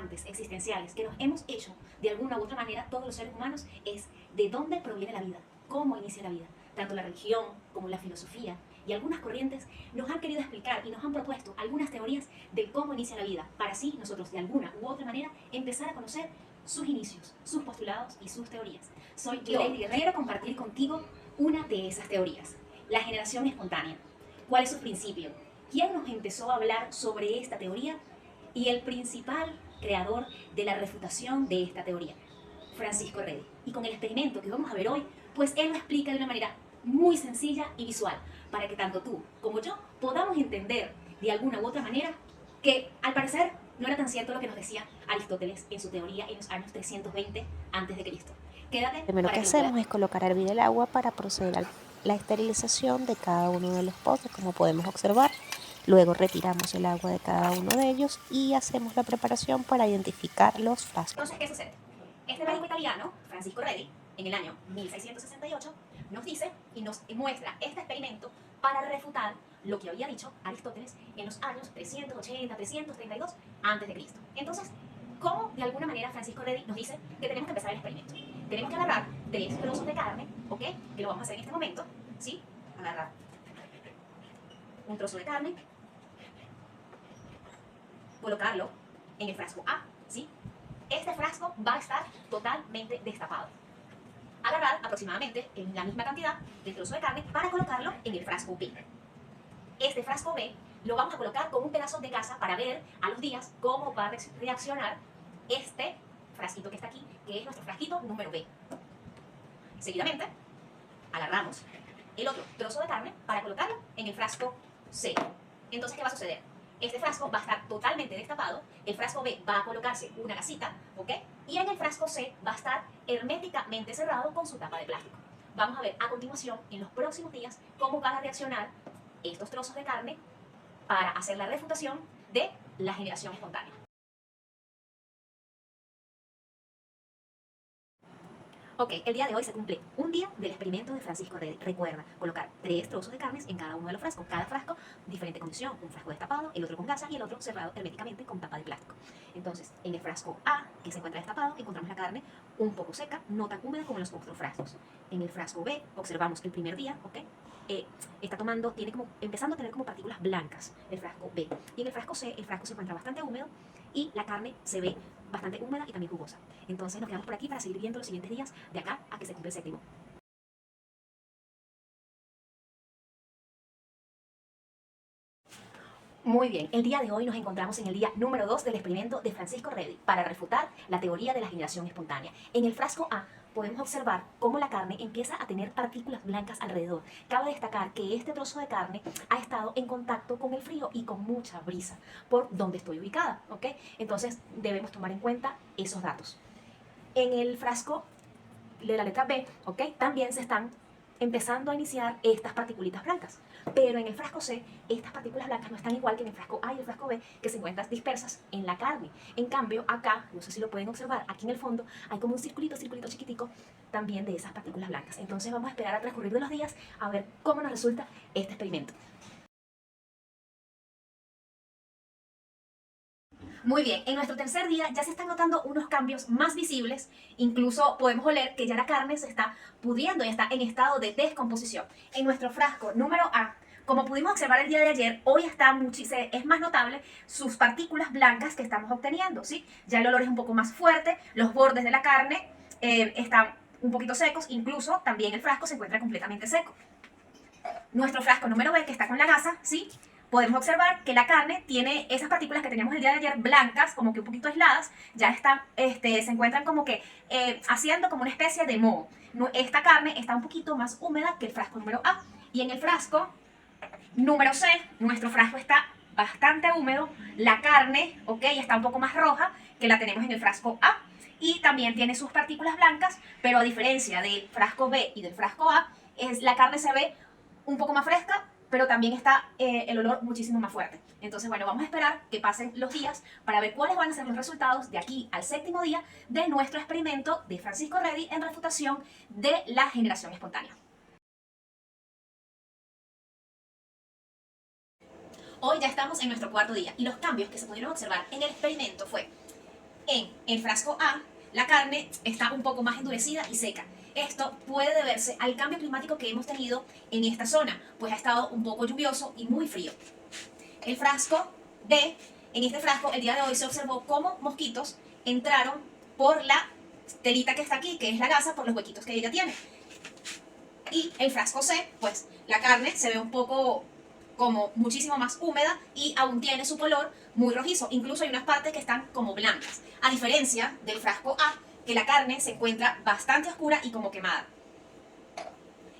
importantes, existenciales, que nos hemos hecho de alguna u otra manera todos los seres humanos es de dónde proviene la vida, cómo inicia la vida. Tanto la religión como la filosofía y algunas corrientes nos han querido explicar y nos han propuesto algunas teorías de cómo inicia la vida, para así nosotros de alguna u otra manera empezar a conocer sus inicios, sus postulados y sus teorías. Soy Lady Guerrero. Quiero compartir contigo una de esas teorías, la generación espontánea. ¿Cuál es su principio? ¿Quién nos empezó a hablar sobre esta teoría? Y el principal creador de la refutación de esta teoría, Francisco Redi. Y con el experimento que vamos a ver hoy, pues él lo explica de una manera muy sencilla y visual, para que tanto tú como yo podamos entender de alguna u otra manera que al parecer no era tan cierto lo que nos decía Aristóteles en su teoría en los años 320 a.C. Quédate. Lo primero que hacemos es colocar a hervir el agua para proceder a la esterilización de cada uno de los pozos, como podemos observar. Luego retiramos el agua de cada uno de ellos y hacemos la preparación para identificar los frascos. Entonces, ¿qué sucede? Este médico italiano, Francisco Redi, en el año 1668, nos dice y nos muestra este experimento para refutar lo que había dicho Aristóteles en los años 380, 332 a.C. Entonces, ¿cómo de alguna manera Francisco Redi nos dice que tenemos que empezar el experimento? Tenemos que agarrar 3 trozos de carne, ¿ok? Que lo vamos a hacer en este momento, ¿sí? Agarrar un trozo de carne, colocarlo en el frasco A, ¿sí? Este frasco va a estar totalmente destapado. Agarrar aproximadamente la misma cantidad de trozo de carne para colocarlo en el frasco B. Este frasco B lo vamos a colocar con un pedazo de gasa para ver a los días cómo va a reaccionar este frasquito que está aquí, que es nuestro frasquito número B. Seguidamente, agarramos el otro trozo de carne para colocarlo en el frasco C. Entonces, ¿qué va a suceder? Este frasco va a estar totalmente destapado, el frasco B va a colocarse una gasita, ¿ok? Y en el frasco C va a estar herméticamente cerrado con su tapa de plástico. Vamos a ver a continuación, en los próximos días, cómo van a reaccionar estos trozos de carne para hacer la refutación de la generación espontánea. Ok, el día de hoy se cumple un día del experimento de Francisco Redi. Recuerda colocar 3 trozos de carnes en cada uno de los frascos. Cada frasco, diferente condición. Un frasco destapado, el otro con gasa y el otro cerrado herméticamente con tapa de plástico. Entonces, en el frasco A, que se encuentra destapado, encontramos la carne un poco seca, no tan húmeda como en los otros frascos. En el frasco B, observamos que el primer día, ¿ok? Está empezando a tener como partículas blancas el frasco B. Y en el frasco C, el frasco se encuentra bastante húmedo y la carne se ve bastante húmeda y también jugosa. Entonces nos quedamos por aquí para seguir viendo los siguientes días de acá a que se cumpla el séptimo. Muy bien, el día de hoy nos encontramos en el día número 2 del experimento de Francisco Redi para refutar la teoría de la generación espontánea. En el frasco A podemos observar cómo la carne empieza a tener partículas blancas alrededor. Cabe destacar que este trozo de carne ha estado en contacto con el frío y con mucha brisa por donde estoy ubicada, ¿ok? Entonces debemos tomar en cuenta esos datos. En el frasco de la letra B, ¿ok? También se están empezando a iniciar estas particulitas blancas. Pero en el frasco C, estas partículas blancas no están igual que en el frasco A y el frasco B, que se encuentran dispersas en la carne. En cambio, acá, no sé si lo pueden observar, aquí en el fondo hay como un circulito chiquitico también de esas partículas blancas. Entonces vamos a esperar a transcurrir de los días a ver cómo nos resulta este experimento. Muy bien, en nuestro tercer día ya se están notando unos cambios más visibles, incluso podemos oler que ya la carne se está pudriendo y está en estado de descomposición. En nuestro frasco número A, como pudimos observar el día de ayer, hoy es más notable sus partículas blancas que estamos obteniendo, ¿sí? Ya el olor es un poco más fuerte, los bordes de la carne están un poquito secos, incluso también el frasco se encuentra completamente seco. Nuestro frasco número B, que está con la gasa, ¿sí? Podemos observar que la carne tiene esas partículas que teníamos el día de ayer blancas, como que un poquito aisladas, ya están, se encuentran como que haciendo como una especie de moho. Esta carne está un poquito más húmeda que el frasco número A. Y en el frasco número C, nuestro frasco está bastante húmedo, la carne, ok, está un poco más roja que la tenemos en el frasco A. Y también tiene sus partículas blancas, pero a diferencia del frasco B y del frasco A, la carne se ve un poco más fresca, pero también está el olor muchísimo más fuerte. Entonces, bueno, vamos a esperar que pasen los días para ver cuáles van a ser los resultados de aquí al séptimo día de nuestro experimento de Francisco Redi en refutación de la generación espontánea. Hoy ya estamos en nuestro cuarto día y los cambios que se pudieron observar en el experimento fue en el frasco A, la carne está un poco más endurecida y seca. Esto puede deberse al cambio climático que hemos tenido en esta zona, pues ha estado un poco lluvioso y muy frío. El frasco B, en este frasco el día de hoy se observó cómo mosquitos entraron por la telita que está aquí, que es la gasa, por los huequitos que ella tiene. Y el frasco C, pues la carne se ve un poco como muchísimo más húmeda y aún tiene su color muy rojizo. Incluso hay unas partes que están como blancas. A diferencia del frasco A, que la carne se encuentra bastante oscura y como quemada.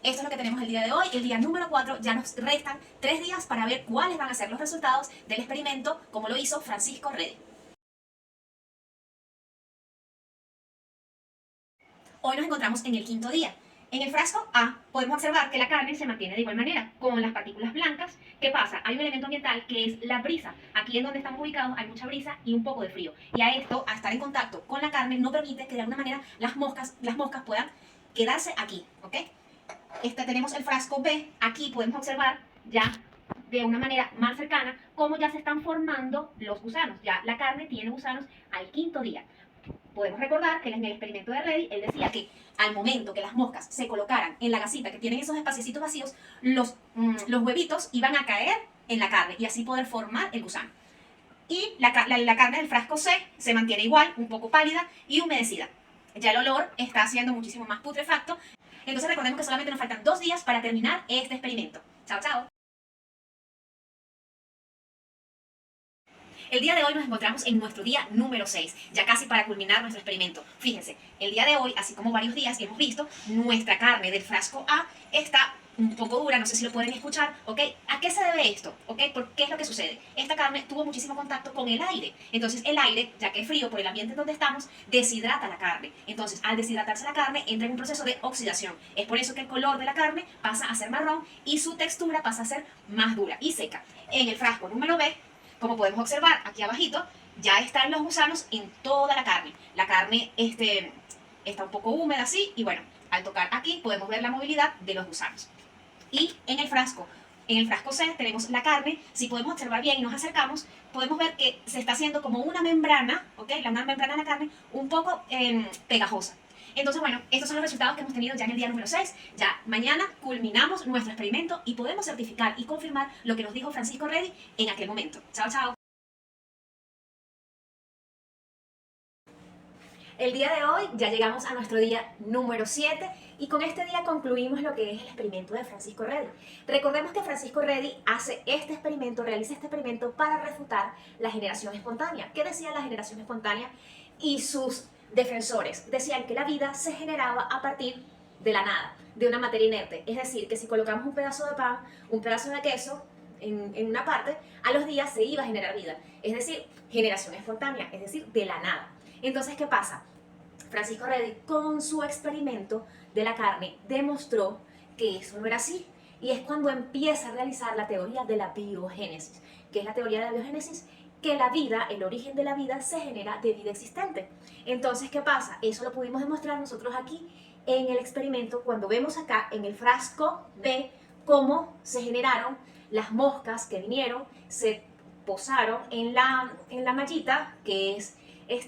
Esto es lo que tenemos el día de hoy, el día número 4. Ya nos restan 3 días para ver cuáles van a ser los resultados del experimento, como lo hizo Francisco Redi. Hoy nos encontramos en el 5.º día. En el frasco A podemos observar que la carne se mantiene de igual manera, con las partículas blancas. ¿Qué pasa? Hay un elemento ambiental que es la brisa. Aquí en donde estamos ubicados hay mucha brisa y un poco de frío. Y a esto, a estar en contacto con la carne, no permite que de alguna manera las moscas puedan quedarse aquí, ¿ok? Tenemos el frasco B. Aquí podemos observar ya de una manera más cercana cómo ya se están formando los gusanos. Ya la carne tiene gusanos al 5.º día. Podemos recordar que en el experimento de Redi, él decía que al momento que las moscas se colocaran en la gasita que tienen esos espacios vacíos, los huevitos iban a caer en la carne y así poder formar el gusano. Y la carne del frasco C se mantiene igual, un poco pálida y humedecida. Ya el olor está siendo muchísimo más putrefacto. Entonces recordemos que solamente nos faltan 2 días para terminar este experimento. Chao, chao. El día de hoy nos encontramos en nuestro día número 6, ya casi para culminar nuestro experimento. Fíjense, el día de hoy, así como varios días hemos visto, nuestra carne del frasco A está un poco dura, no sé si lo pueden escuchar, ¿ok? ¿A qué se debe esto? ¿Ok? ¿Por qué es lo que sucede? Esta carne tuvo muchísimo contacto con el aire, entonces el aire, ya que es frío por el ambiente en donde estamos, deshidrata la carne. Entonces, al deshidratarse la carne, entra en un proceso de oxidación. Es por eso que el color de la carne pasa a ser marrón y su textura pasa a ser más dura y seca. En el frasco número B, como podemos observar aquí abajito, ya están los gusanos en toda la carne. La carne está un poco húmeda así y bueno, al tocar aquí podemos ver la movilidad de los gusanos. Y en el frasco C tenemos la carne. Si podemos observar bien y nos acercamos, podemos ver que se está haciendo como una membrana, ¿ok? Una membrana de la carne un poco pegajosa. Entonces, bueno, estos son los resultados que hemos tenido ya en el día número 6. Ya mañana culminamos nuestro experimento y podemos certificar y confirmar lo que nos dijo Francisco Redi en aquel momento. Chao, chao. El día de hoy ya llegamos a nuestro día número 7 y con este día concluimos lo que es el experimento de Francisco Redi. Recordemos que Francisco Redi realiza este experimento para refutar la generación espontánea. ¿Qué decía la generación espontánea? Y sus defensores decían que la vida se generaba a partir de la nada, de una materia inerte. Es decir, que si colocamos un pedazo de pan, un pedazo de queso en una parte, a los días se iba a generar vida. Es decir, generación espontánea, es decir, de la nada. Entonces, ¿qué pasa? Francisco Redi, con su experimento de la carne, demostró que eso no era así. Y es cuando empieza a realizar la teoría de la biogénesis. ¿Qué es la teoría de la biogénesis? Que la vida, el origen de la vida, se genera de vida existente. Entonces, ¿qué pasa? Eso lo pudimos demostrar nosotros aquí en el experimento, cuando vemos acá en el frasco B cómo se generaron las moscas que vinieron, se posaron en la mallita, que es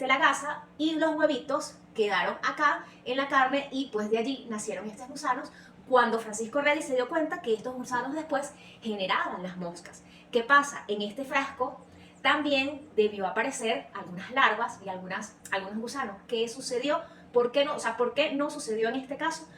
la gasa, y los huevitos quedaron acá en la carne y pues de allí nacieron estos gusanos cuando Francisco Redi se dio cuenta que estos gusanos después generaban las moscas. ¿Qué pasa? En este frasco también debió aparecer algunas larvas y algunos gusanos. ¿Qué sucedió? ¿Por qué no? O sea, ¿por qué no sucedió en este caso?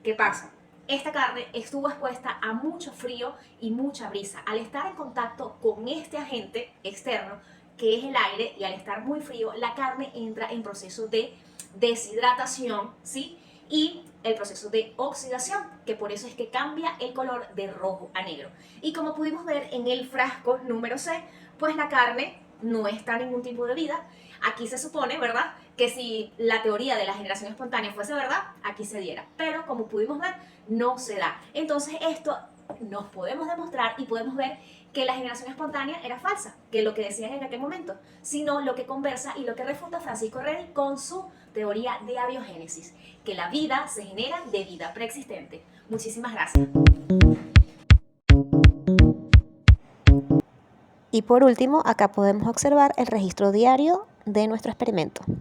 ¿Qué pasa? Esta carne estuvo expuesta a mucho frío y mucha brisa. Al estar en contacto con este agente externo, que es el aire, y al estar muy frío, la carne entra en proceso de deshidratación, ¿sí? Y el proceso de oxidación, que por eso es que cambia el color de rojo a negro. Y como pudimos ver en el frasco número C, pues la carne no está en ningún tipo de vida. Aquí se supone, ¿verdad?, que si la teoría de la generación espontánea fuese verdad, aquí se diera. Pero como pudimos ver, no se da. Entonces esto nos podemos demostrar y podemos ver que la generación espontánea era falsa, que lo que decían en aquel momento, sino lo que conversa y lo que refuta Francisco Redi con su teoría de abiogénesis, que la vida se genera de vida preexistente. Muchísimas gracias. Y por último, acá podemos observar el registro diario de nuestro experimento.